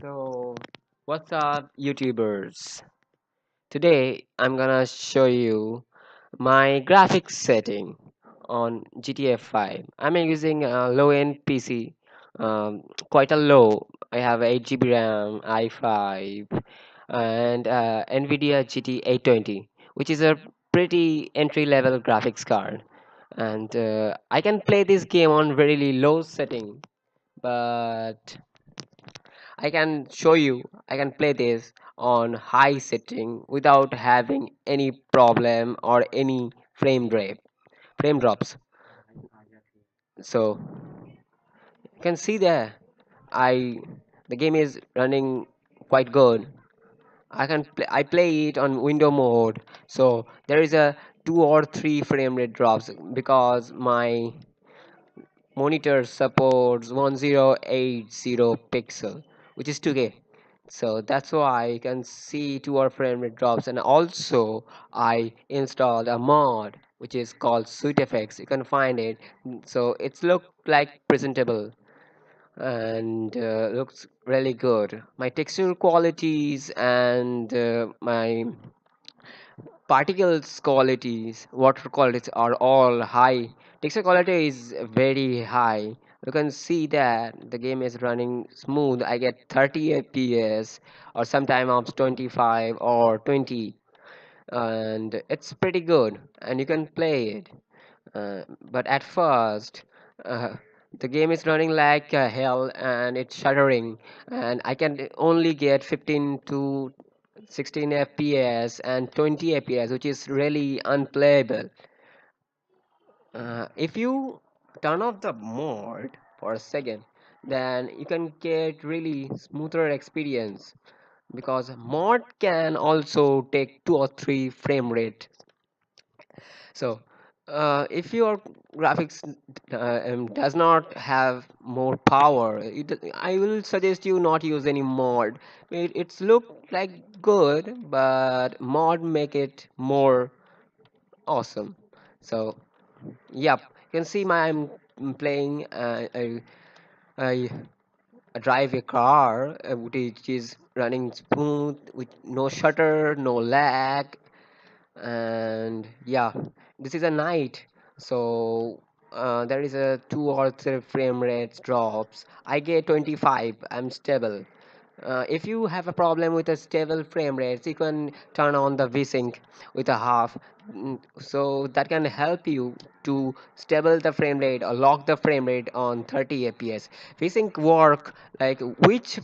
So, what's up, YouTubers? Today, I'm gonna show you my graphics setting on GTA 5. I'm using a low-end PC, quite a low. I have 8 GB RAM, i5, and nvidia GT 820, which is a pretty entry-level graphics card. And I can play this game on very low setting, but I can play this on high setting without having any problem or any frame drops. So you can see there, I the game is running quite good. I play it on window mode, so there is a 2 or 3 frame rate drops because my monitor supports 1080 pixel, which is 2K. So that's why you can see 2 or frame rate drops. And also I installed a mod which is called Sweet Effects. You can find it. So it's look like presentable and looks really good. My texture qualities and my particles qualities, water qualities are all high. Texture quality is very high. You can see that the game is running smooth. I get 30 fps or sometimes 25 or 20, and it's pretty good and you can play it. But at first, uh, the game is running like hell and it's shuddering, and I can only get 15 to 16 fps and 20 fps, which is really unplayable. If you turn off the mod for a second, then you can get really smoother experience, because mod can also take 2 or 3 frame rate. So, if your graphics does not have more power, I will suggest you not use any mod. It's look like good, but mod make it more awesome. So, yep, you can see I'm playing. I, I drive a car which is running smooth with no shutter, no lag, and yeah, this is a night, so there is a 2 or 3 frame rates drops. I get 25. I'm stable. If you have a problem with a stable frame rates, you can turn on the vsync with a half. So that can help you to stable the frame rate or lock the frame rate on 30 fps. Vsync work like which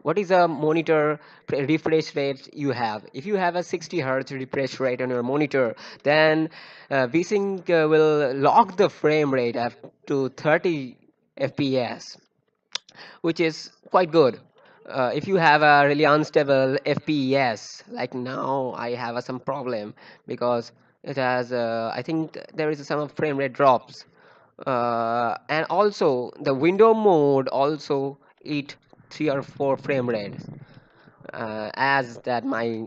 what is a monitor refresh rate you have. If you have a 60 hertz refresh rate on your monitor, then vsync will lock the frame rate up to 30 fps, which is quite good. If you have a really unstable FPS, like now I have some problem because it has, I think there is some frame rate drops, and also the window mode also eat 3 or 4 frame rates, as that my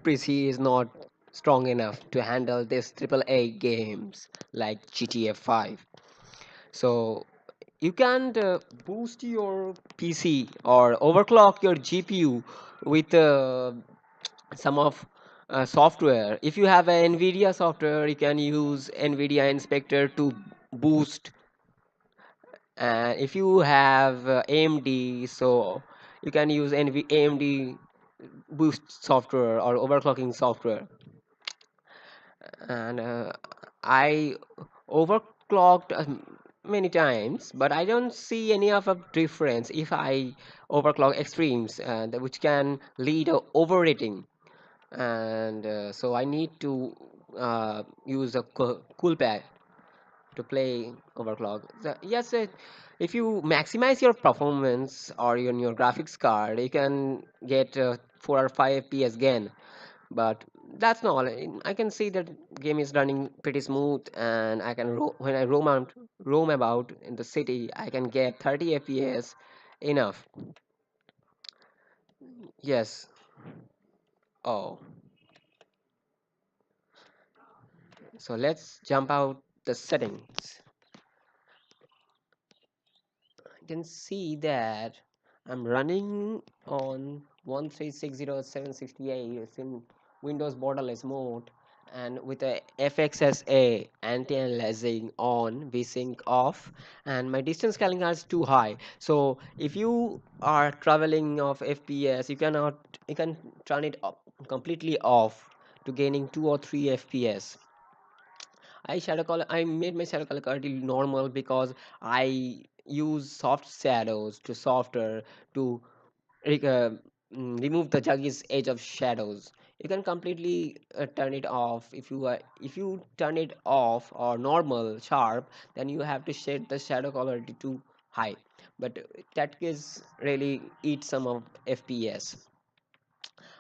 PC is not strong enough to handle this AAA games like GTA 5. So you can boost your PC or overclock your GPU with some of software. If you have an nvidia software, you can use nvidia inspector to boost. And if you have AMD, so you can use AMD boost software or overclocking software. And I overclocked many times, but I don't see any of a difference if I overclock extremes, which can lead to overrating. And so I need to use a cool pad to play overclock. Yes, if you maximize your performance or your graphics card, you can get 4 or 5 fps gain. But that's not all. I can see that game is running pretty smooth, and I can when I roam about in the city, I can get 30 fps enough. Yes. Oh, so let's jump out the settings. You can see that I'm running on 1360768. It's in Windows borderless mode and with a FXSA anti-aliasing on, VSync off, and my distance scaling is too high. So if you are traveling of FPS, you can turn it up, completely off to gaining 2 or 3 FPS. I made my shadow color currently normal because I use soft shadows to softer to re- uh, remove the juggish edge of shadows. You can completely turn it off. If you turn it off or normal sharp, then you have to set the shadow quality to high. But that is really eat some of FPS.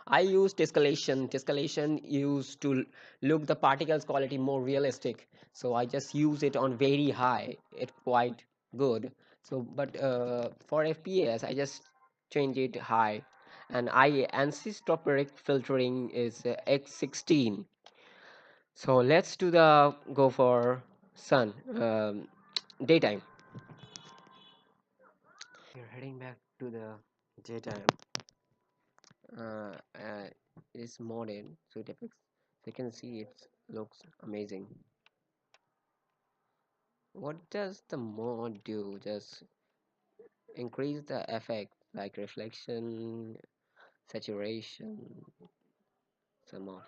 I used escalation. Escalation used to look the particles quality more realistic. So I just use it on very high. It quite good. So but for FPS, I just change it high. And I anisotropy filtering is X16. So let's do the go for sun daytime. We're heading back to the daytime. It's modded, so it affects. So you can see it looks amazing. What does the mod do? Just increase the effect like reflection, saturation, some of.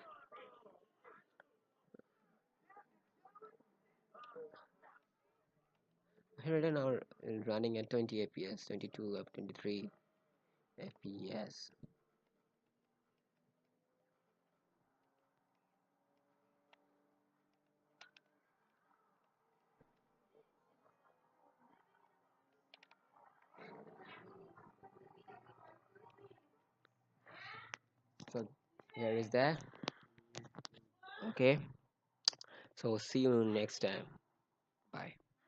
Here it is now running at 20 fps, 22 up 23 fps. So here is that. Okay. So see you next time. Bye.